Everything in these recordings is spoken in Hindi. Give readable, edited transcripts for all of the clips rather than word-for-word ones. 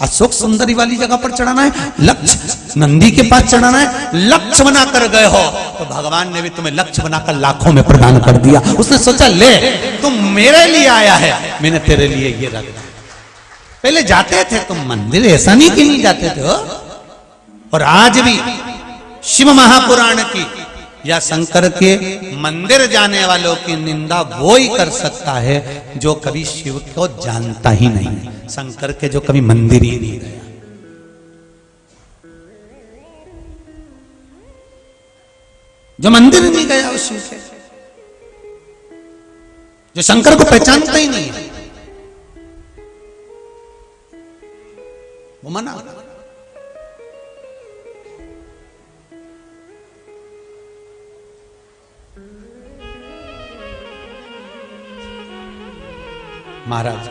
अशोक सुंदरी वाली जगह पर चढ़ाना है, लक्ष्य नंदी के पास चढ़ाना है, लक्ष्य बनाकर गए हो तो भगवान ने भी तुम्हें लक्ष्य बनाकर लाखों में प्रदान कर दिया। उसने सोचा ले तुम मेरे लिए आया है, मैंने तेरे लिए ये रख दिया। पहले जाते थे तुम मंदिर, ऐसा नहीं कि नहीं जाते थे हो? और आज भी शिव महापुराण की या शंकर के मंदिर जाने वालों की निंदा वो ही कर सकता है जो कभी शिव को जानता ही नहीं, शंकर के जो कभी मंदिर ही नहीं गया। जो मंदिर नहीं गया उस शिव के, जो शंकर को पहचानता ही नहीं है, वो मना। महाराज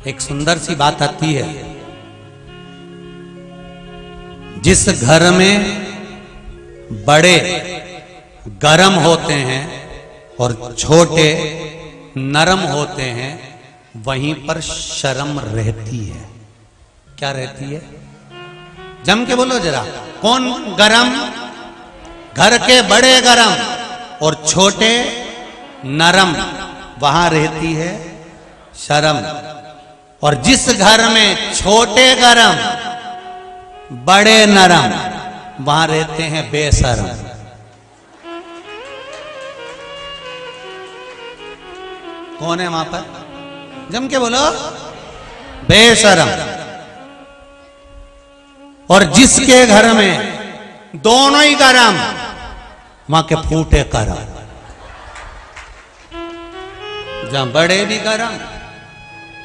एक सुंदर सी बात आती है, जिस घर में बड़े गरम होते हैं और छोटे नरम होते हैं वहीं पर शर्म रहती है। क्या रहती है? जम के बोलो जरा, कौन गरम? घर के बड़े गरम और छोटे नरम, वहां रहती है शर्म। और जिस घर में छोटे गरम बड़े नरम, वहां रहते हैं बेशरम। कौन है वहां पर? जम के बोलो, बेशरम। और जिसके घर में दोनों ही गरम, वहां के फूटे करम। जहां बड़े भी गरम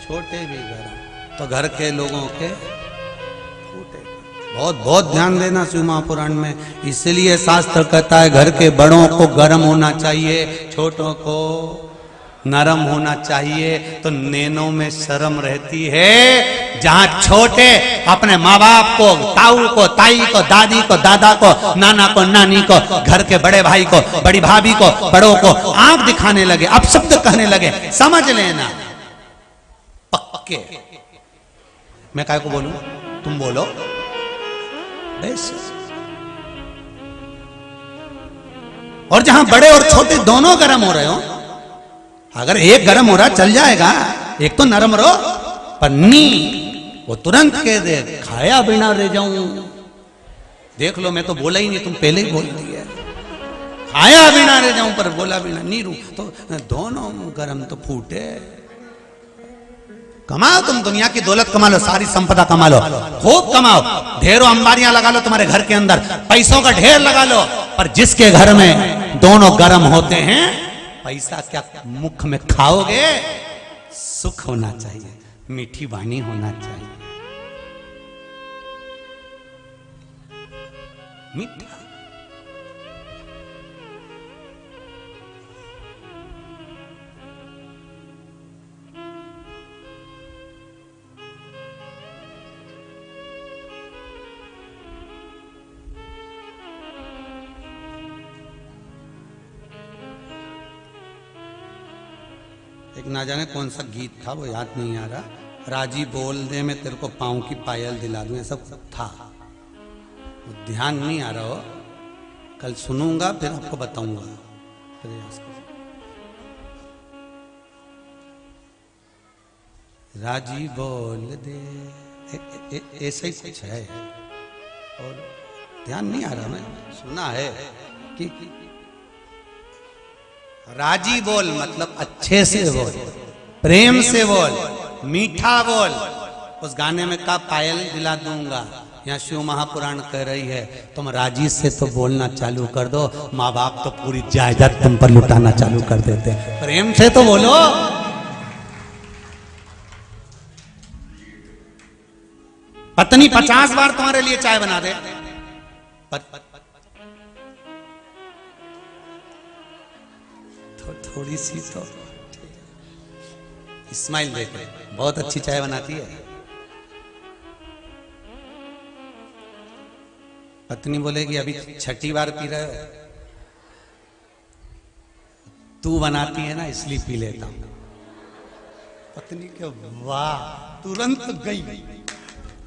छोटे भी गरम, तो घर के लोगों के फूटे। बहुत बहुत ध्यान देना शिव महापुराण में, इसलिए शास्त्र कहता है घर के बड़ों को गरम होना चाहिए, छोटों को नरम होना चाहिए। तो नैनों में शर्म रहती है। जहां छोटे अपने माँ बाप को, ताऊ को, ताई को, दादी को, दादा को, नाना को, नानी को, घर के बड़े भाई को, बड़ी भाभी को, बड़ों को आंख दिखाने लगे, अपशब्द कहने लगे, समझ लेना पक्के। मैं काय को बोलूं? तुम बोलो। और जहां बड़े और छोटे दोनों गर्म हो रहे हो, अगर एक गर्म हो रहा चल जाएगा, एक तो नरम रहो, पन्नी वो तुरंत कह दे खाया बिना रह जाऊं। देख लो, मैं तो बोला ही नहीं, तुम पहले ही बोल दिया। खाया बिना रह जाऊं पर बोला बिना नहीं रू। तो दोनों गरम तो फूटे। कमाओ, तुम दुनिया की दौलत कमा लो, सारी संपदा कमा लो, खूब कमाओ, ढेरों अंबारियां लगा लो तुम्हारे घर के अंदर, पैसों का ढेर लगा लो, पर जिसके घर में दोनों गर्म होते हैं, पैसा क्या मुख में खाओगे? सुख होना चाहिए, मीठी वाणी होना चाहिए, मीठा। एक ना जाने कौन सा गीत था, वो याद नहीं आ रहा। राजी बोल दे मैं तेरे को पाँव की पायल दिला दूं, सब था, वो ध्यान नहीं आ रहा हो। कल सुनूंगा फिर आपको बताऊंगा। प्रयास राजी बोल दे, ऐसा ही कुछ है और ध्यान नहीं आ रहा। मैं सुना है कि राजी बोल मतलब अच्छे से बोल, प्रेम से बोल, मीठा बोल। उस गाने में का पायल दिला दूंगा, यहाँ शिव महापुराण कह रही है तुम राजी से तो बोलना चालू कर दो, माँ बाप तो पूरी जायदाद तुम पर लुटाना चालू कर देते हैं। प्रेम से तो बोलो। पत्नी 50 बार तुम्हारे लिए चाय बना दे, थोड़ी सी तो स्माइल देखे, बहुत अच्छी चाय बनाती है। पत्नी बोलेगी अभी छठी बार पी रहे हो, तू बनाती है ना इसलिए पी लेता हूं। पत्नी के वाह, तुरंत गई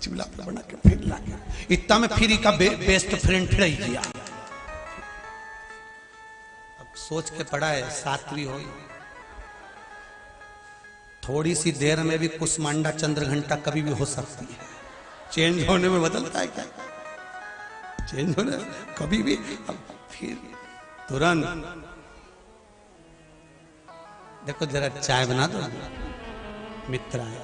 चूल्हा पर बना के फिर ला के इतना में फ्री का बेस्ट फ्रेंड रह गया। अब सोच के पड़ा है सातवी हो, थोड़ी सी देर में भी कुसमांडा चंद्र घंटा कभी भी हो सकती है। चेंज होने में बदलता है क्या? चेंज होने कभी भी। अब फिर तुरंत देखो जरा चाय बना दो, मित्र आया।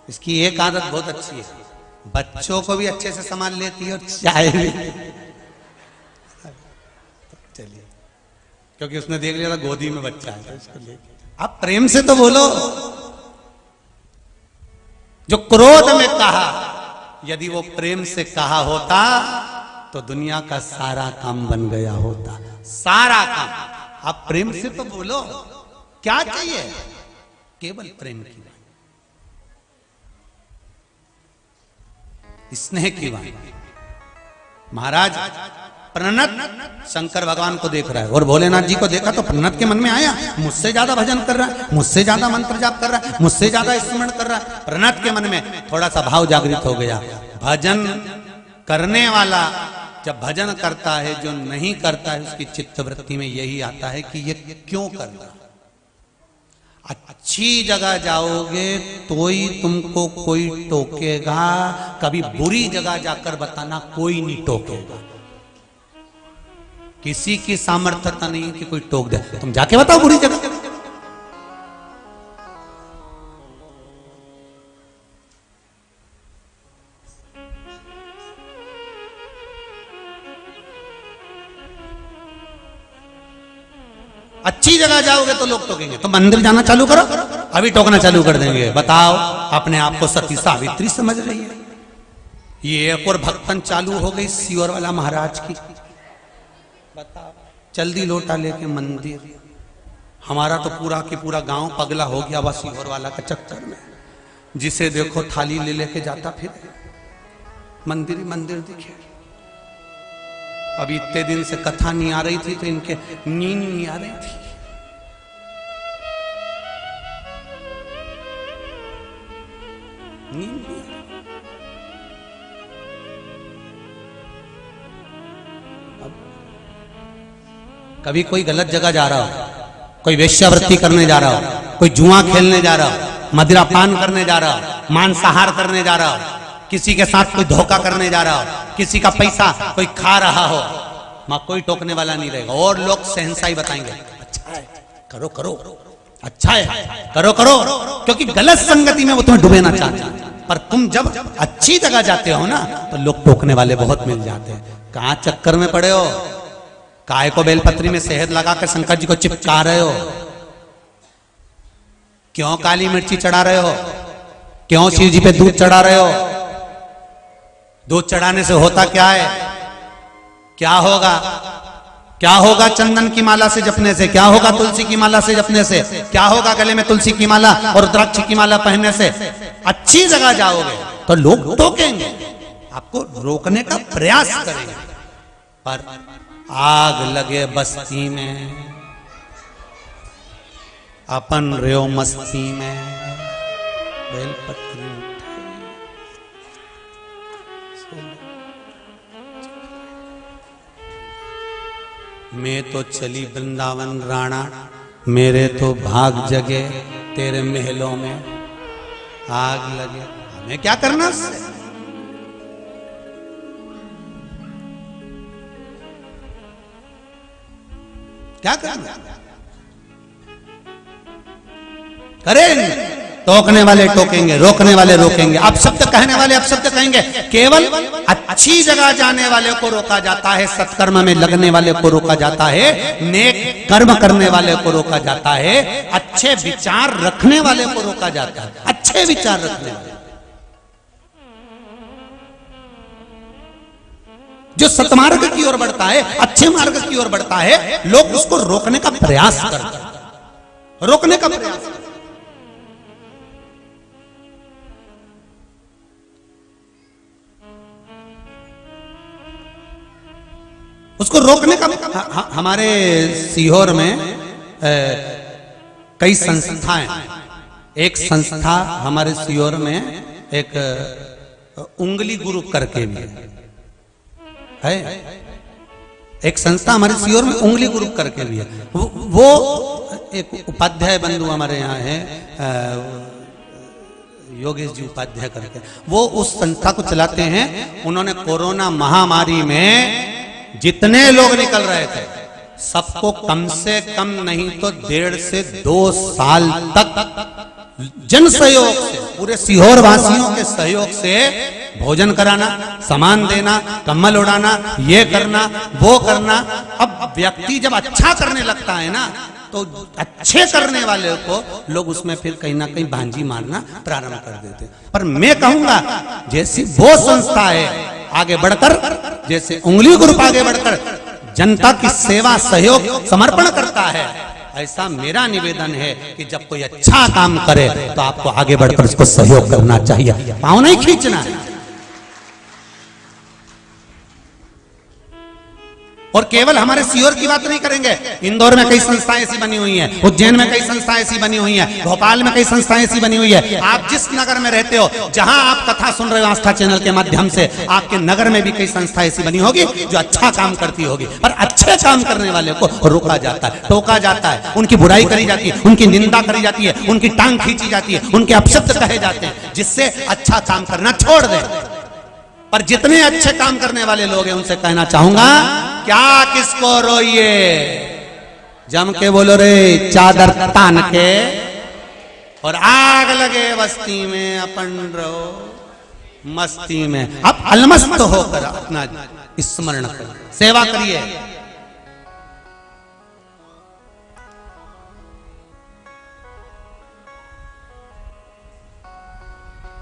इसकी एक आदत बहुत अच्छी है, बच्चों को भी अच्छे से संभाल लेती है और चाय भी। चलिए, क्योंकि उसने देख लिया था गोदी में बच्चा है तो इसको लेके आप प्रेम से तो बोलो। जो क्रोध में कहा, यदि वो प्रेम से कहा होता तो दुनिया का सारा काम बन गया होता, सारा काम। आप प्रेम से तो बोलो, क्या चाहिए? केवल प्रेम की बात, स्नेह की बात। महाराज प्रणत शंकर भगवान को देख रहा है और भोलेनाथ जी को देखा तो प्रणत के मन में आया, मुझसे ज्यादा भजन कर रहा है, मुझसे ज्यादा मंत्र जाप कर रहा है, मुझसे ज्यादा स्मरण कर रहा है। प्रणत के मन में थोड़ा सा भाव जागृत हो गया। भजन करने वाला जब भजन करता है, जो नहीं करता है उसकी चित्तवृत्ति में यही आता है कि ये क्यों कर रहा। अच्छी जगह जाओगे तो ही तुमको कोई टोकेगा, कभी बुरी जगह जाकर बताना कोई नहीं टोकेगा। किसी की सामर्थ्यता नहीं कि कोई टोक दे, तुम जाके बताओ बुरी जगह। अच्छी जगह जाओगे तो लोग टोकेंगे, तो मंदिर जाना चालू करो, अभी टोकना चालू कर देंगे। बताओ, अपने आप को सती सावित्री समझ रही है। ये एक और भक्तन चालू हो गई सीवर वाला महाराज की। बताओ, जल्दी लोटा लेके मंदिर। हमारा तो पूरा की पूरा गांव पगला हो गया बस सीवर वाला का चक्कर में। जिसे देखो थाली ले लेके जाता फिर मंदिर ही मंदिर दिखे। अभी इतने दिन से कथा नहीं आ रही थी तो इनके नींद नहीं आ रही थी। नींद नहीं आ रही। अब कभी कोई गलत जगह जा रहा हो, कोई वेश्यावृत्ति करने जा रहा हो, कोई जुआ खेलने जा रहा हो, मदिरा पान करने जा रहा हो, मांसाहार करने जा रहा हो, किसी के साथ कोई धोखा करने जा रहा हो, किसी का पैसा कोई खा रहा हो, मां कोई टोकने वाला नहीं रहेगा। और लोग सहनसाई बताएंगे, अच्छा है करो करो, अच्छा है करो करो, क्योंकि गलत संगति में वो तुम्हें डुबेना चाहते हैं। पर तुम जब अच्छी जगह जाते हो ना तो लोग टोकने वाले बहुत मिल जाते हैं। कहां चक्कर में पड़े हो? काय को बेलपत्री में शहद लगाकर शंकर जी को चिपका रहे हो? क्यों काली मिर्ची चढ़ा रहे हो? क्यों शिव जी पे दूध चढ़ा रहे हो? दूध चढ़ाने से होता क्या है? क्या होगा? क्या होगा चंदन की माला से जपने से? क्या होगा तुलसी की माला से जपने से? क्या होगा गले में तुलसी की माला और रुद्राक्ष की माला पहनने से? अच्छी जगह जाओगे तो लोग टोकेंगे, आपको रोकने का प्रयास करेंगे। पर आग लगे बस्ती में, अपन रेव मस्ती में, बेलपत्री मैं तो चली वृंदावन राणा, मेरे तो भाग जगे तेरे महलों में आग लगे। हमें क्या करना उससे? क्या करना? करेंगे, टोकने वाले टोकेंगे, रोकने वाले रोकेंगे, अपशब्द कहने वाले अपशब्द कहेंगे। केवल अच्छी जगह जाने वाले को रोका जाता है, सत्कर्म में लगने वाले को रोका जाता है, नेक कर्म करने वाले को रोका जाता है, अच्छे विचार रखने वाले को रोका जाता है। अच्छे विचार रखने वाले, जो सतमार्ग की ओर बढ़ता है, अच्छे मार्ग की ओर बढ़ता है, लोग उसको रोकने का प्रयास करते हैं, रोकने का प्रयास करते हैं। उसको रोकने का हमारे सीहोर में कई संस्थाएं, एक संस्था हमारे सीहोर में एक उंगली गुरु करके भी है, एक संस्था हमारे सीहोर में उंगली गुरु करके भी है। वो एक उपाध्याय बंधु हमारे यहाँ है, योगेश जी उपाध्याय करके, वो उस संस्था को चलाते हैं। उन्होंने कोरोना महामारी में जितने लोग निकल रहे थे सबको कम से कम नहीं तो 1.5 से 2 साल तक जन सहयोग से, पूरे सीहोर वासियों के सहयोग से भोजन कराना, सामान देना, कम्बल उड़ाना, ये करना वो करना। अब व्यक्ति जब अच्छा करने लगता है ना तो अच्छे करने वाले को लोग उसमें फिर कहीं ना कहीं भांजी मारना प्रारंभ कर देते। पर मैं कहूंगा जैसी वो संस्था है आगे बढ़कर, जैसे उंगली ग्रुप आगे बढ़कर जनता की सेवा सहयोग समर्पण करता है, ऐसा मेरा निवेदन है कि जब कोई अच्छा काम करे तो आपको आगे बढ़कर उसको सहयोग करना चाहिए, पाँव नहीं खींचना है। और केवल हमारे सीहोर की बात नहीं करेंगे, इंदौर में कई संस्थाएं ऐसी बनी हुई हैं, उज्जैन में कई संस्थाएं ऐसी बनी हुई हैं, भोपाल में कई संस्थाएं ऐसी बनी हुई है। आप जिस नगर में रहते हो, जहां आप कथा सुन रहे हो आस्था चैनल के माध्यम से, आपके नगर में भी कई संस्थाएं ऐसी बनी होगी जो अच्छा काम करती होगी। पर अच्छे काम करने वाले को रोका जाता है, टोका जाता है, उनकी बुराई करी जाती है, उनकी निंदा करी जाती है, उनकी टांग खींची जाती है, उनके अपशब्द कहे जाते हैं, जिससे अच्छा काम करना छोड़ दें। पर जितने अच्छे काम करने वाले लोग हैं उनसे कहना चाहूंगा, क्या किसको रोइए, जम के बोलो रे चादर तान के, और आग लगे बस्ती में अपन रहो मस्ती में। अब अलमस्त होकर अपना स्मरण करिए, सेवा करिए।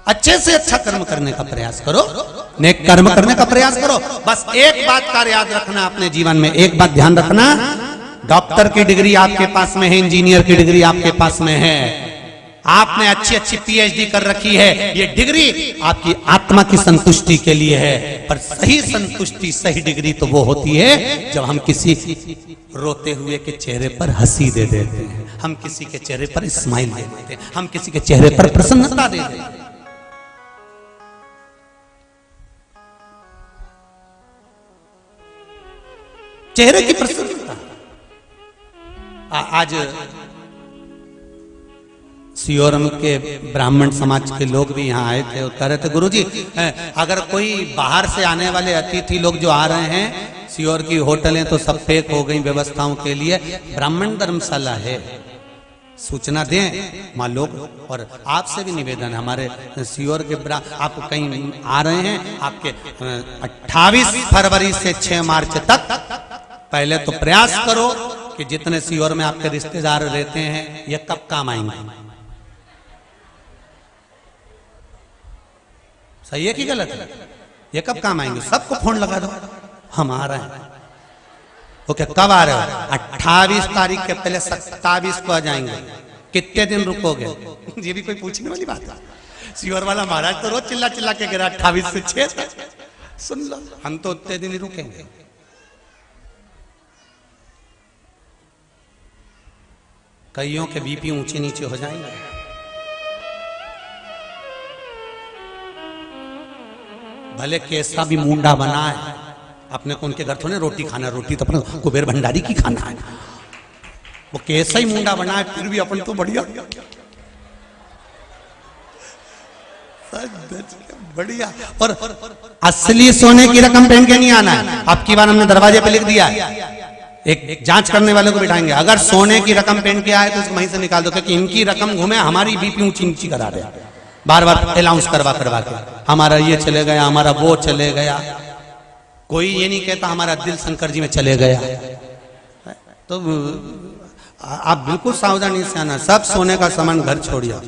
अच्छे से अच्छा कर्म करने का प्रयास करो, नेक कर्म करने का प्रयास करो। बस एक बात का याद रखना अपने जीवन में, एक बात ध्यान रखना, डॉक्टर की डिग्री आपके पास में है, इंजीनियर की डिग्री आपके पास में है, आपने अच्छी अच्छी पीएचडी कर रखी है, ये डिग्री आपकी आत्मा की संतुष्टि के लिए है। पर सही संतुष्टि, सही डिग्री तो वो होती है जब हम किसी रोते हुए के चेहरे पर हंसी दे देते हैं, हम किसी के चेहरे पर स्माइल दे देते हैं, हम किसी के चेहरे पर प्रसन्नता दे देते हैं। चेहरे की प्रसन्नता। आज सीहोरम के ब्राह्मण समाज के लोग भी यहाँ आए थे और कह रहे थे, गुरुजी अगर कोई बाहर से आने वाले अतिथि लोग जो आ रहे हैं, सीहोर की होटलें तो सब पैक हो गई व्यवस्थाओं के लिए, ब्राह्मण धर्मशाला है, सूचना दें वहाँ लोग। और आपसे भी निवेदन है, हमारे सीहोर के आप कहीं आ रहे हैं, आपके 28 फरवरी से 6 मार्च तक पहले तो प्रयास करो कि जितने सीहोर में आपके रिश्तेदार रहते हैं ये कब काम आएंगे, सही है कि गलत है, ये कब काम आएंगे, सबको फोन लगा दो हम आ रहे हैं। ओके, कब आ रहे हो? 28 तारीख के पहले 27 को आ जाएंगे, कितने दिन रुकोगे? ये भी कोई पूछने वाली बात है। सीहोर वाला महाराज तो रोज चिल्ला चिल्ला के गिरा 28 से 6 तक, सुन लो, हम तो उतने दिन ही रुकेंगे। कईयों के बीपी ऊंचे नीचे हो जाएंगे। भले कैसा भी मुंडा बना है, अपने को उनके घर थोड़े रोटी खाना, रोटी तो अपने कुबेर भंडारी की खाना है। वो कैसा ही मुंडा बना है फिर भी अपन तो बढ़िया बढ़िया। और असली सोने की रकम पहन के नहीं आना है। अब की बार हमने दरवाजे पे लिख दिया है, एक जांच करने वाले को बिठाएंगे, अगर सोने की रकम पहन के आए तो उसको वहीं से निकाल दो, क्योंकि इनकी रकम घूमे, हमारी बीपी ऊंची नीची करा रहे, बार बार अनाउंस करवा के, हमारा ये चले गया, हमारा वो चले गया। कोई ये नहीं कहता हमारा दिल शंकर जी में चले गया। तो आप बिल्कुल सावधानी से आना, सब सोने का सामान घर छोड़िए,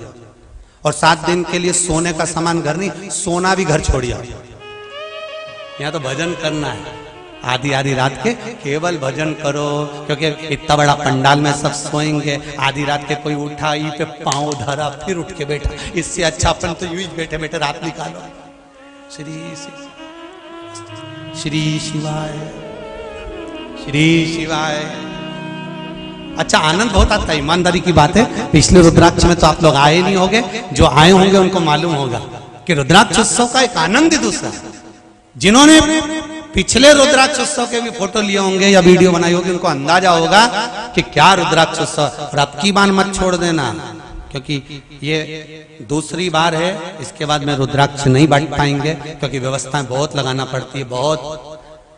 और 7 दिन के लिए सोने का सामान घर नहीं, सोना भी घर छोड़िए। यहाँ तो भजन करना है, आधी आधी रात के केवल भजन करो, क्योंकि इतना बड़ा पंडाल में सब सोएंगे। आधी रात के कोई उठा, ई पे पांव धरा, फिर उठ के बैठा, इससे अच्छा अपन तो यूं बैठे बैठे रात निकालो। श्री शिवाय। श्री शिवाय। अच्छा, आनंद बहुत आता है, ईमानदारी की बात है। पिछले रुद्राक्ष में तो आप लोग आए नहीं होंगे, जो आए होंगे उनको मालूम होगा कि रुद्राक्ष उत्सव का एक आनंद ही दूसरा। जिन्होंने पिछले रुद्राक्ष उत्सव के भी फोटो लिए होंगे या वीडियो बनाई होगी, उनको अंदाजा होगा कि क्या रुद्राक्ष उत्सव। और अब की बार मत छोड़ देना, क्योंकि ये दूसरी बार है। इसके बाद में रुद्राक्ष नहीं बांट पाएंगे, क्योंकि व्यवस्थाएं बहुत लगाना पड़ती है। बहुत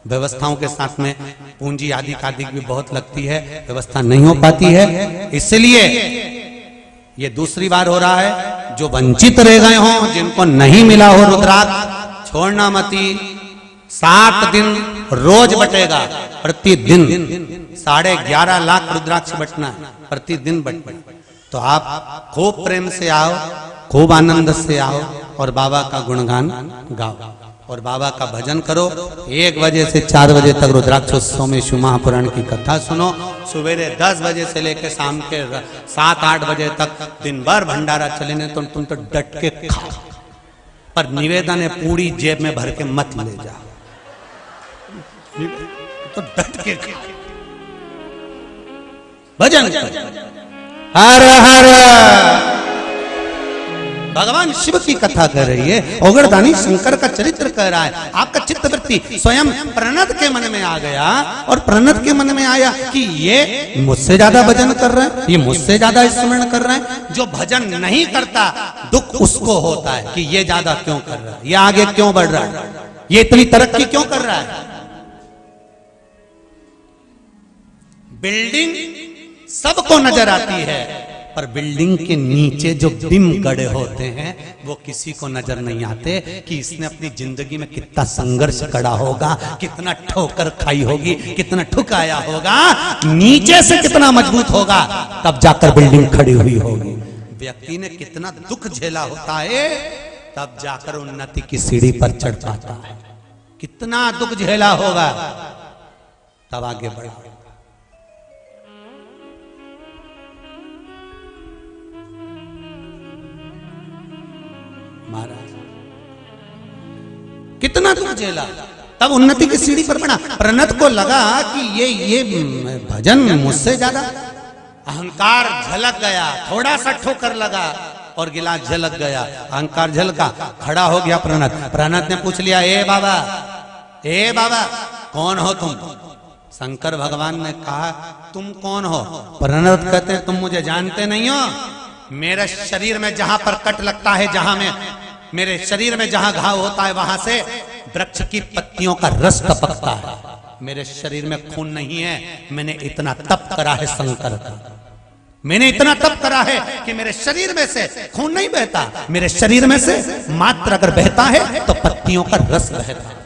व्यवस्थाओं के साथ में पूंजी आदि कादिक भी बहुत लगती है, व्यवस्था नहीं हो पाती है। इसलिए ये दूसरी बार हो रहा है। जो वंचित रह गए हों, जिनको नहीं मिला हो रुद्राक्ष, छोड़ना मती। 7 दिन रोज बटेगा, प्रतिदिन 11.5 लाख रुद्राक्ष बटना है, प्रतिदिन बटना। तो आप खूब प्रेम से आओ, खूब आनंद से आओ और बाबा का गुणगान गाओ और बाबा का भजन करो। 1 बजे से 4 बजे तक रुद्राक्षोत्सव में शिव महापुराण की कथा सुनो। सवेरे 10 बजे से लेकर शाम के 7-8 बजे तक दिन भर भंडारा चलेने, तो तुम तो डट के खाओ, पर निवेदन है पूरी जेब में भर के मत ले जाओ, तो डट के भजन करो। हर हर भगवान शिव की कथा कर रही है, ओगरदानी शंकर का चरित्र कह रहा है। आपका चित्तवृत्ति स्वयं प्रणत के मन में आ गया और प्रणत के मन में आया कि ये मुझसे ज्यादा भजन कर रहा है, ये मुझसे ज्यादा स्मरण कर रहा है। जो भजन नहीं करता दुख उसको होता है कि ये ज्यादा क्यों कर रहा है, ये आगे क्यों बढ़ रहा है, ये इतनी तरक्की क्यों कर रहा है। बिल्डिंग सबको नजर आती है, पर बिल्डिंग के नीचे जो बिम गड़े होते हैं वो किसी को नजर नहीं आते कि इसने अपनी जिंदगी में कितना संघर्ष करा होगा, कितना ठोकर खाई होगी, कितना ठुकाया होगा, नीचे से कितना मजबूत होगा, तब जाकर बिल्डिंग खड़ी हुई होगी। व्यक्ति ने कितना दुख झेला होता है, तब जाकर उन्नति की सीढ़ी पर चढ़ पाता है। कितना दुख झेला होगा, तब आगे बढ़ा। महाराज कितना दुख झेला, तब उन्नति की सीढ़ी पर बढ़ा। प्रणत को लगा कि ये भजन मुझसे ज्यादा, अहंकार झलक गया, थोड़ा सा ठोकर लगा और गिलास झलक गया, अहंकार झलका, खड़ा हो गया प्रणत। प्रणत ने पूछ लिया, ए बाबा कौन हो तुम। शंकर भगवान ने कहा, तुम कौन हो। प्रणत कहते हैं, तुम मुझे जानते नहीं हो। मेरे शरीर में जहां पर कट लगता है, जहां में मेरे शरीर में जहां घाव होता है, वहां से वृक्ष की पत्तियों का रस टपकता है। मेरे शरीर में खून नहीं है, मैंने इतना तप करा है शंकर का, मैंने इतना तप करा है कि मेरे शरीर में से खून नहीं बहता, मेरे शरीर में से मात्र अगर बहता है तो पत्तियों का रस बहता है।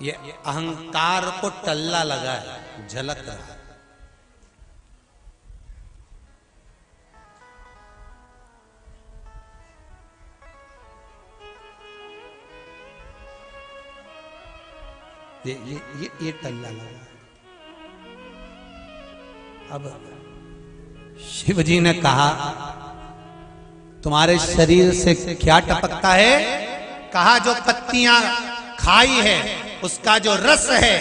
ये अहंकार को टल्ला लगा है, झलक रहा है। ये टल्ला लगा। अब शिव जी ने कहा, तुम्हारे शरीर से क्या टपकता है। कहा, जो पत्तियां खाई है उसका जो रस है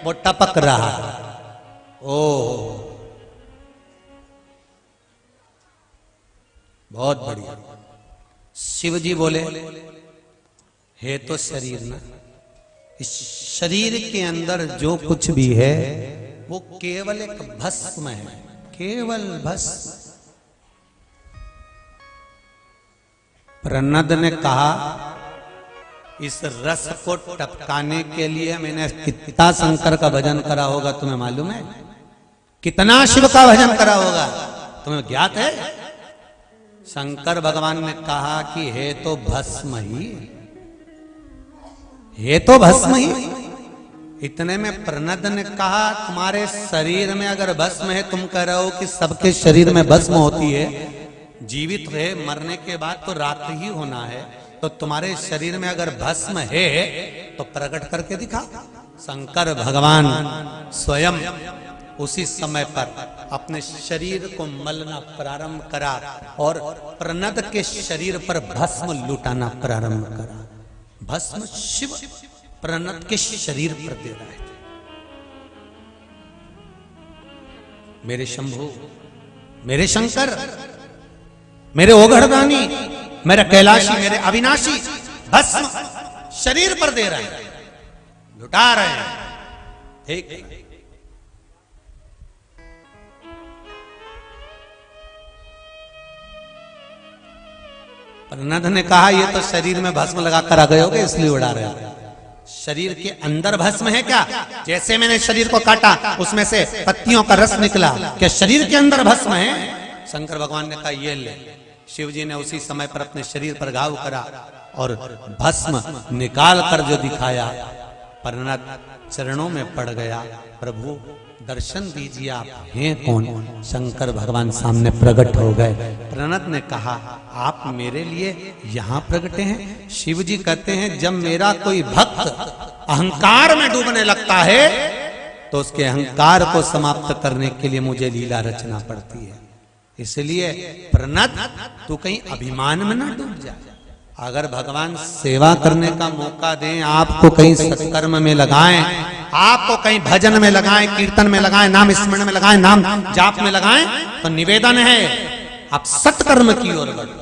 वो टपक रहा है। ओ बहुत बढ़िया। शिव जी बोले, है तो शरीर ना, इस शरीर के अंदर जो कुछ भी है वो केवल एक भस्म है, केवल भस्म। प्रणद ने कहा, इस रस को टपकाने के लिए मैंने कितना शंकर का भजन करा होगा, तुम्हें मालूम है। कितना शिव का भजन करा होगा, तुम्हें ज्ञात है। शंकर भगवान ने कहा कि है तो भस्म ही, ये तो भस्म ही। इतने में प्रणद ने कहा, तुम्हारे शरीर में अगर भस्म है, तुम कह रहे हो कि सबके शरीर में भस्म होती है, जीवित रहे मरने के बाद तो रात ही होना है, तो तुम्हारे शरीर में अगर भस्म है तो प्रकट करके दिखा। शंकर भगवान स्वयं उसी समय पर अपने शरीर को मलना प्रारंभ करा और प्रणद के शरीर पर भस्म लुटाना प्रारंभ करा। भस्म शिव प्रणत के शरीर पर दे रहे थे। मेरे शंभु, मेरे शंकर, मेरे ओघड़दानी, मेरे कैलाशी, मेरे अविनाशी भस्म शरीर पर दे रहे हैं, लुटा रहे हैं। ठीक, प्रनद ने कहा ये तो शरीर में भस्म लगाकर आ गए होगे इसलिए उड़ा रहे हो। शरीर के अंदर भस्म है क्या? जैसे मैंने शरीर को काटा उसमें से पत्तियों का रस निकला, क्या शरीर के अंदर भस्म है? शंकर भगवान ने कहा ये ले। शिव जी ने उसी समय पर अपने शरीर पर घाव करा और भस्म निकाल कर जो दिखाया, प्रनद चरणों में पड़ गया। प्रभु दर्शन दीजिए, आप हैं कौन? शंकर भगवान सामने प्रकट हो गए। प्रनद ने कहा आप मेरे लिए यहां प्रकटे हैं? शिव जी कहते हैं जब मेरा कोई भक्त अहंकार में डूबने लगता है तो उसके अहंकार को समाप्त करने के लिए मुझे लीला रचना पड़ती है। इसलिए प्रनद तू कहीं अभिमान में ना डूब जा। अगर भगवान सेवा करने का मौका दें, आपको कहीं सत्कर्म में लगाएं, आपको कहीं भजन में लगाएं, कीर्तन में लगाएं, नाम स्मरण में लगाएं, नाम जाप में लगाएं, तो निवेदन है आप सत्कर्म की ओर बढ़ो,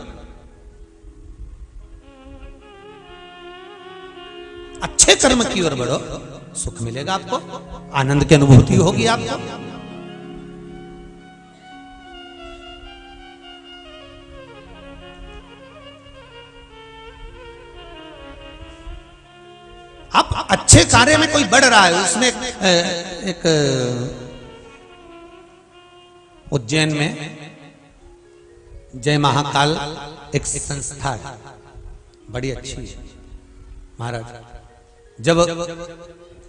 अच्छे कर्म की ओर बढ़ो, सुख मिलेगा आपको, आनंद की अनुभूति होगी आपको। आप अच्छे कार्य में कोई बढ़ रहा है, उसमें एक उज्जैन में जय महाकाल एक संस्था है, बड़ी अच्छी है महाराज। जब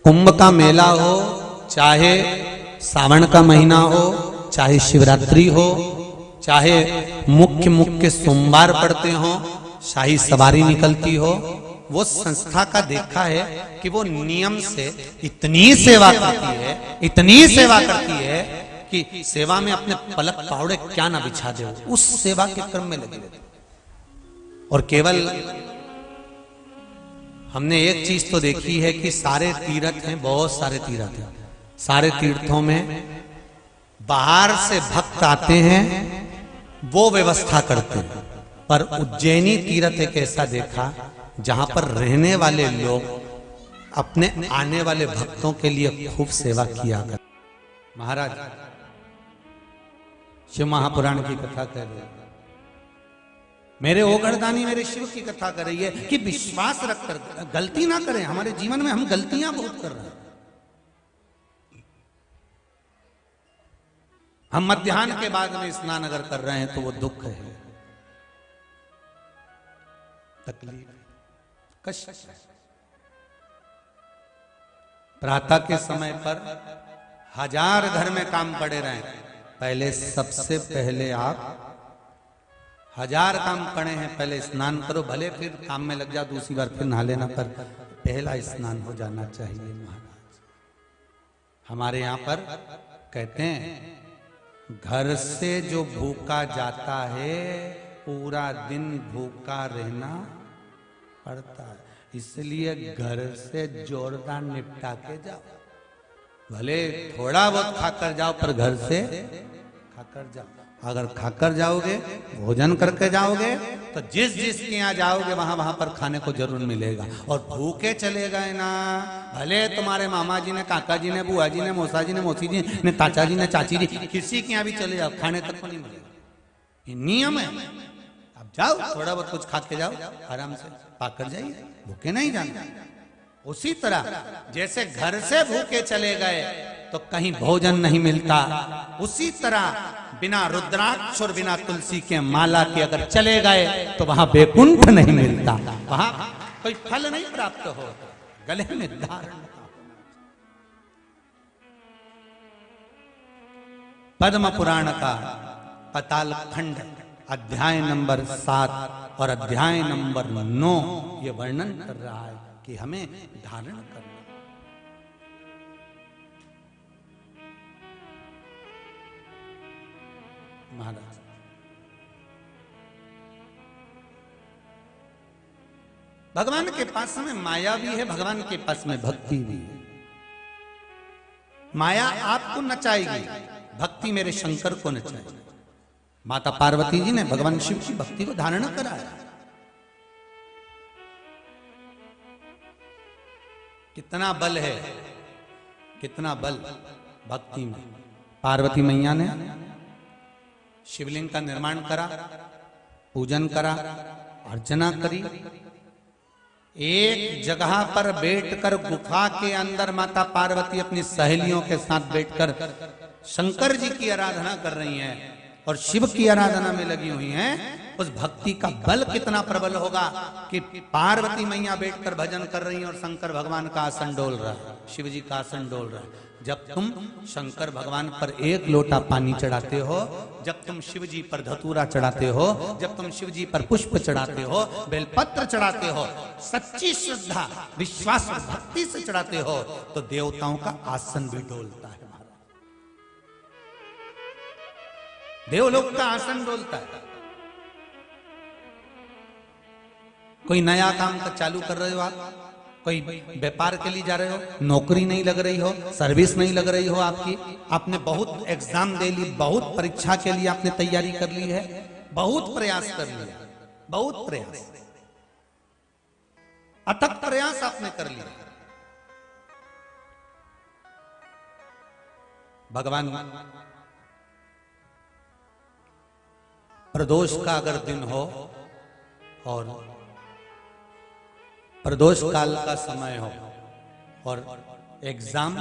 कुंभ का मेला हो, चाहे सावन का महीना हो, चाहे शिवरात्रि हो, चाहे मुख्य सोमवार पड़ते हो, शाही सवारी निकलती हो, वो संस्था का देखा है कि वो नियम से इतनी सेवा करती है, इतनी सेवा करती है कि सेवा में अपने पलक पावड़े क्या ना बिछा दे, उस सेवा के क्रम में लगे। और केवल हमने एक चीज तो देखी है कि सारे तीर्थ हैं, बहुत सारे तीर्थ हैं, सारे तीर्थों में बाहर से भक्त आते हैं, वो व्यवस्था करते हैं, पर उज्जैनी तीर्थ एक ऐसा देखा जहां पर रहने वाले लोग अपने आने वाले भक्तों के लिए खूब सेवा किया कर। महाराज शिव महापुराण की कथा कह रहे हैं, मेरे ओघड़दानी मेरे शिव की कथा कर रही है कि विश्वास रखकर गलती ना करें। हमारे जीवन में हम गलतियां बहुत कर रहे हैं। हम मध्याह्न के बाद में स्नान अगर कर रहे हैं तो वो दुख है, तकलीफ, कष्ट। प्रातः के समय पर 1000 घर में काम पड़े रहे, पहले सबसे पहले आप 1000 काम पड़े हैं, पहले स्नान करो, भले फिर काम में लग जाओ, दूसरी बार फिर नहा लेना, पर पहला स्नान हो जाना चाहिए। महाराज हमारे यहां पर कहते हैं घर से जो भूखा जाता है पूरा दिन भूखा रहना पड़ता है, इसलिए घर से जोरदार निपटा के जाओ, भले थोड़ा बहुत खाकर जाओ पर घर से खाकर जाओ। अगर खाकर जाओगे, भोजन करके जाओगे, तो जिस के यहाँ जाओगे वहां वहां पर खाने को जरूर मिलेगा। और भूखे चले गए ना, भले तुम्हारे मामा जी ने, काका जी ने, बुआ जी ने, मौसा जी ने, मौसी जी ने, ताचा जी ने, चाची जी, किसी के यहाँ भी चले जाओ, खाने तक को नहीं मिलेगा। ये नियम है। अब जाओ, थोड़ा बहुत कुछ खा के जाओ, आराम से पाकर जाइए, भूखे नहीं जाना। उसी तरह जैसे घर से भूखे चले गए तो कहीं भोजन नहीं मिलता, उसी तरह बिना रुद्राक्ष और बिना तुलसी के माला के अगर चले गए तो वहां बैकुंठ नहीं मिलता, वहां कोई फल नहीं प्राप्त हो, गले में धारण। पद्म पुराण का पाताल खंड अध्याय नंबर 7 और अध्याय नंबर 9 ये वर्णन कर रहा है कि हमें धारण करना। महाराज भगवान के पास में माया भी है, भगवान के पास में भक्ति भी है। माया आपको नचाएगी, भक्ति मेरे शंकर को नचाए। माता पार्वती जी ने भगवान शिव की भक्ति को धारण कराया। कितना बल है, कितना बल भक्ति में। पार्वती मैया ने शिवलिंग का निर्माण करा, पूजन करा, अर्चना करी। एक जगह पर बैठकर गुफा के अंदर माता पार्वती अपनी सहेलियों के साथ बैठकर शंकर जी की आराधना कर रही हैं और शिव की आराधना में लगी हुई हैं। उस भक्ति का बल कितना प्रबल होगा कि पार्वती मैया बैठकर भजन कर रही हैं और शंकर भगवान का आसन डोल रहा है, शिव जी का आसन डोल रहा है। जब तुम शंकर भगवान पर एक लोटा पानी चढ़ाते हो, जब तुम शिव जी पर धतूरा चढ़ाते हो, जब तुम शिव जी पर पुष्प चढ़ाते हो, बेलपत्र चढ़ाते हो, सच्ची श्रद्धा विश्वास और भक्ति से चढ़ाते हो, तो देवताओं का आसन भी डोलता है। देवलोक का आसन डोलता है। कोई नया काम का चालू कर रहे हो आप, कोई व्यापार के लिए जा रहे हो, नौकरी नहीं लग रही हो, सर्विस नहीं लग रही हो आपकी, आपने बहुत एग्जाम दे ली, बहुत परीक्षा के लिए आपने तैयारी कर ली है, बहुत प्रयास कर लिया, बहुत प्रयास, अथक प्रयास आपने कर लिया। भगवान प्रदोष का अगर दिन हो और प्रदोष काल का समय हो और एग्जाम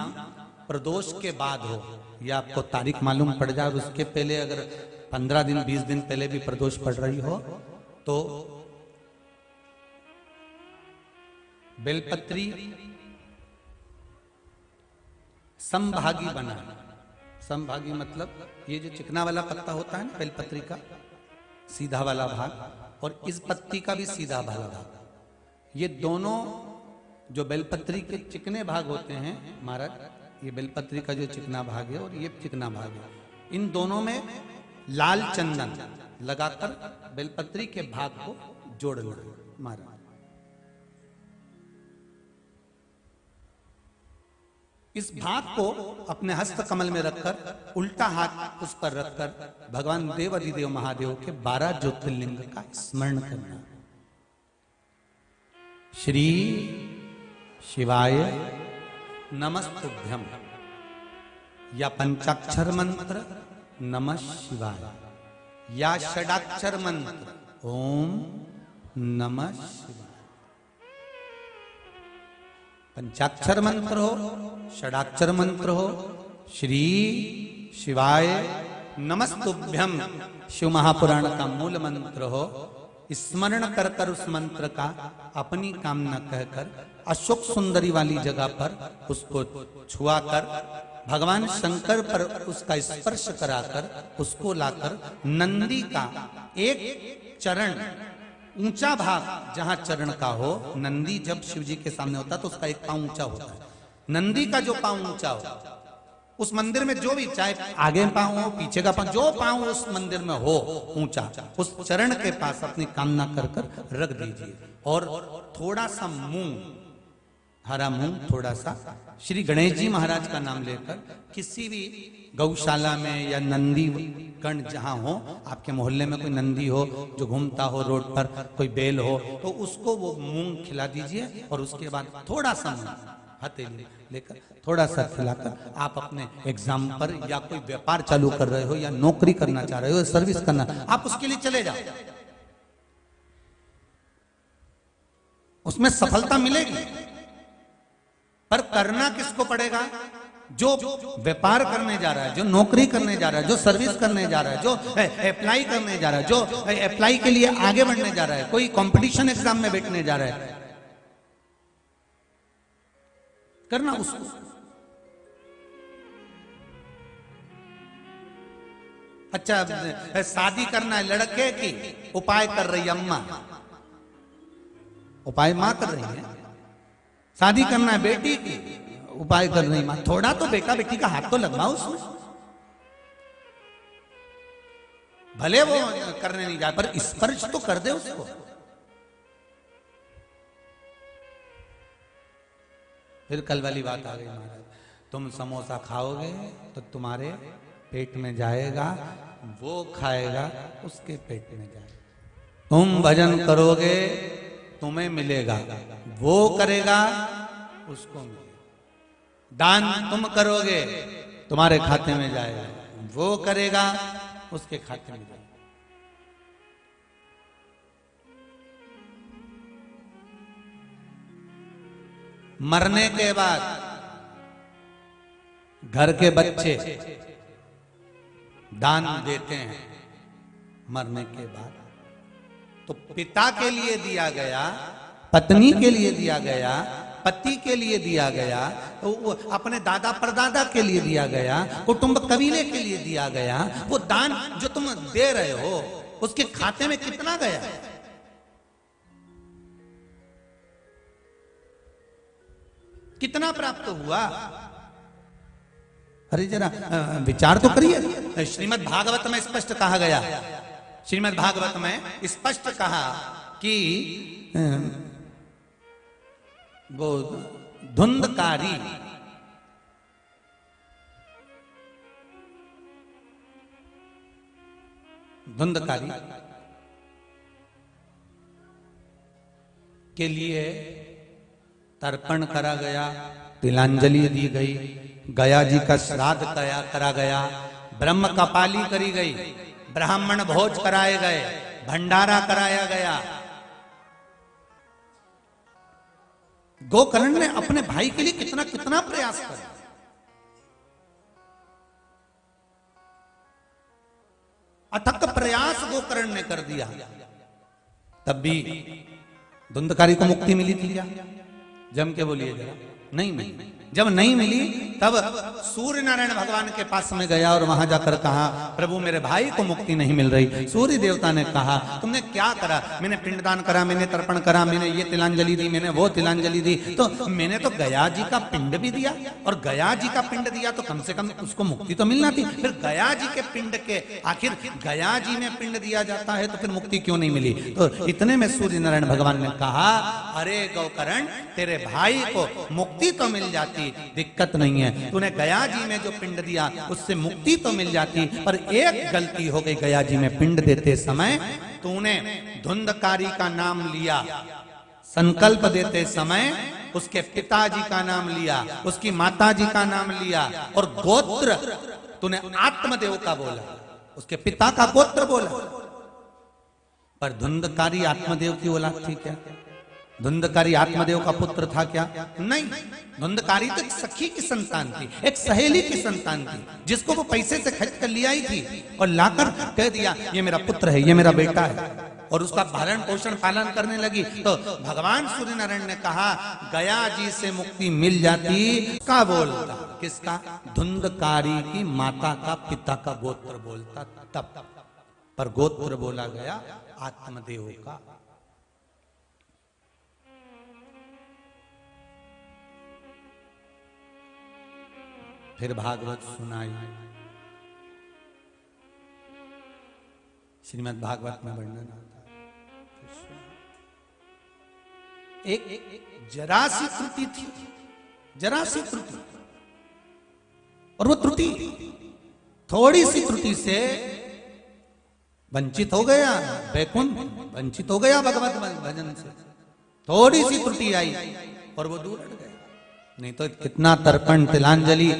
प्रदोष के बाद हो, या आपको तारीख मालूम पड़ जाए और उसके पहले अगर 15 दिन 20 दिन पहले भी प्रदोष पड़ रही हो, तो बेलपत्री समभागी बना। समभागी मतलब ये जो चिकना वाला पत्ता होता है ना बेलपत्री का, सीधा वाला भाग, और इस पत्ती का भी सीधा वाला भाग, ये दोनों जो बेलपत्री के चिकने भाग होते हैं महाराज, ये बेलपत्री का जो चिकना भाग है और ये चिकना भाग है, इन दोनों में लाल चंदन लगाकर बेलपत्री के भाग को जोड़ना महाराज। इस भाग को अपने हस्त कमल में रखकर उल्टा हाथ उस पर रखकर भगवान देवाधिदेव महादेव के 12 ज्योतिर्लिंग का स्मरण करना। श्री शिवाय नमस्तुभ्यम, या पंचाक्षर मंत्र नमः शिवाय, या षडाक्षर मंत्र ओम नमः शिवाय। पंचाक्षर मंत्र हो, षडाक्षर मंत्र हो, श्री शिवाय नमस्तुभ्यम शिव महापुराण का मूल मंत्र हो, स्मरण कर कर उस मंत्र का अपनी कामना कहकर अशोक सुंदरी वाली जगह पर उसको छुआ कर भगवान शंकर पर उसका स्पर्श कराकर उसको लाकर नंदी का एक चरण, ऊंचा भाग जहां चरण का हो, नंदी जब शिव जी के सामने होता है तो उसका एक पांव ऊंचा होता है, नंदी का जो पांव ऊंचा हो, उस मंदिर में जो भी, चाहे आगे पांव हो पीछे का पांव, जो पांव उस मंदिर में हो ऊंचा, उस चरण के पास अपनी कामना कर कर रख दीजिए। और थोड़ा सा मूंग, हरा मूंग थोड़ा सा, श्री गणेश जी महाराज का नाम लेकर किसी भी गौशाला में या नंदी गण जहां हो, आपके मोहल्ले में कोई नंदी हो जो घूमता हो रोड पर, कोई बैल हो, तो उसको वो मूंग खिला दीजिए और उसके बाद थोड़ा सा मूंग हथेली लेकर थोड़ा सा खिलाकर आप अपने एग्जाम पर या कोई व्यापार चालू कर रहे हो या नौकरी करना चाह रहे हो, सर्विस करना, आप उसके लिए चले जाओ, उसमें सफलता मिलेगी। पर करना किसको पड़ेगा? जो व्यापार करने जा रहा है, जो नौकरी करने जा रहा है, जो सर्विस करने जा रहा है, जो अप्लाई करने जा रहा है, जो अप्लाई के लिए आगे बढ़ने जा रहा है, कोई कंपटीशन एग्जाम में बैठने जा रहा है, करना उसको। अच्छा, शादी करना है लड़के की, उपाय कर रही अम्मा, उपाय मां कर रही है। शादी करना है बेटी की, उपाय कर रही मां। थोड़ा तो बेटा बेटी का हाथ तो लगवाओ उसमें, भले वो करने नहीं जाए पर स्पर्श तो कर दे उसको। फिर कल वाली बात आ गई महाराज, तुम समोसा खाओगे तो तुम्हारे पेट में जाएगा, वो खाएगा उसके पेट में जाएगा। तुम भजन करोगे तुम्हें मिलेगा, वो करेगा उसको मिलेगा। दान तुम करोगे तुम्हारे खाते में जाएगा, वो करेगा उसके खाते में जाएगा। मरने के बाद घर के बच्चे दान देते हैं, मरने के बाद तो पिता के लिए दिया गया, पत्नी के लिए दिया गया, पति के लिए दिया गया, तो वो अपने दादा परदादा के लिए दिया गया, कुटुंब कबीले के लिए दिया गया। वो दान जो तुम दे रहे हो उसके खाते में कितना गया? कितना प्राप्त हुआ? अरे जरा विचार तो करिए। श्रीमद् भागवत में स्पष्ट कहा गया, श्रीमद् भागवत में स्पष्ट कहा कि वो धुंधकारी के लिए तर्पण करा गया, तिलांजलि दी गई, गया जी का श्राद्ध करा गया, ब्रह्म कपाली करी गई, ब्राह्मण भोज कराए गए, भंडारा कराया गया। गोकर्ण ने अपने भाई के लिए कितना कितना प्रयास किया। अथक प्रयास गोकर्ण ने कर दिया, तब भी धुंधकारी को मुक्ति मिली थी क्या? जम के बोलिए जरा। नहीं मिली। जब नहीं मिली तब सूर्य नारायण भगवान के पास में गया और वहां जाकर कहा, प्रभु मेरे भाई को मुक्ति नहीं मिल रही। सूर्य देवता ने कहा, तुमने क्या करा? मैंने पिंडदान करा, मैंने तर्पण करा, मैंने ये तिलांजलि दी, मैंने वो तिलांजलि दी, तो मैंने तो गया जी का पिंड भी दिया, और गया जी का पिंड दिया तो कम से कम उसको मुक्ति तो मिलना थी। फिर गया जी के पिंड के, आखिर गया जी में पिंड दिया जाता है तो फिर मुक्ति क्यों नहीं मिली? तो इतने में सूर्य नारायण भगवान ने कहा, अरे गोकर्ण, तेरे भाई को मुक्ति तो मिल जाती, दिक्कत नहीं है। तूने गया जी में जो पिंड दिया उससे मुक्ति तो मिल जाती, पर एक गलती हो गई। गया जी में पिंड देते समय तूने धुंधकारी का नाम लिया, संकल्प देते समय उसके पिताजी का नाम लिया, उसकी माताजी का नाम लिया, और गोत्र तूने आत्मदेव का बोला, उसके पिता का गोत्र बोला। पर धुंधकारी आत्मदेव की औलाद थी क्या? धुंधकारी आत्मदेव का पुत्र था क्या? नहीं। धुंधकारी तो एक सखी की संतान थी, एक सहेली की संतान थी, जिसको वो पैसे से खरीद कर ले आई थी और लाकर कह दिया ये मेरा पुत्र है, ये मेरा बेटा है, और उसका भरण पोषण पालन करने लगी। तो भगवान सूर्य नारायण ने कहा, गया जी से मुक्ति मिल जाती। का बोलता? किसका? धुंधकारी की माता का, पिता का गोत्र बोलता तब, पर गोत्र बोला गया आत्मदेव का। फिर भागवत सुनाई। श्रीमद् भागवत में वर्णन आता है, एक जरा सी त्रुटि थी, जरा सी त्रुटि, और वो त्रुटि थोड़ी सी त्रुटि से वंचित हो गया वैकुंठ, वंचित हो गया भगवत भजन से। थोड़ी सी त्रुटि आई और वो दूर हट गया। नहीं तो कितना तर्पण तिलांजलि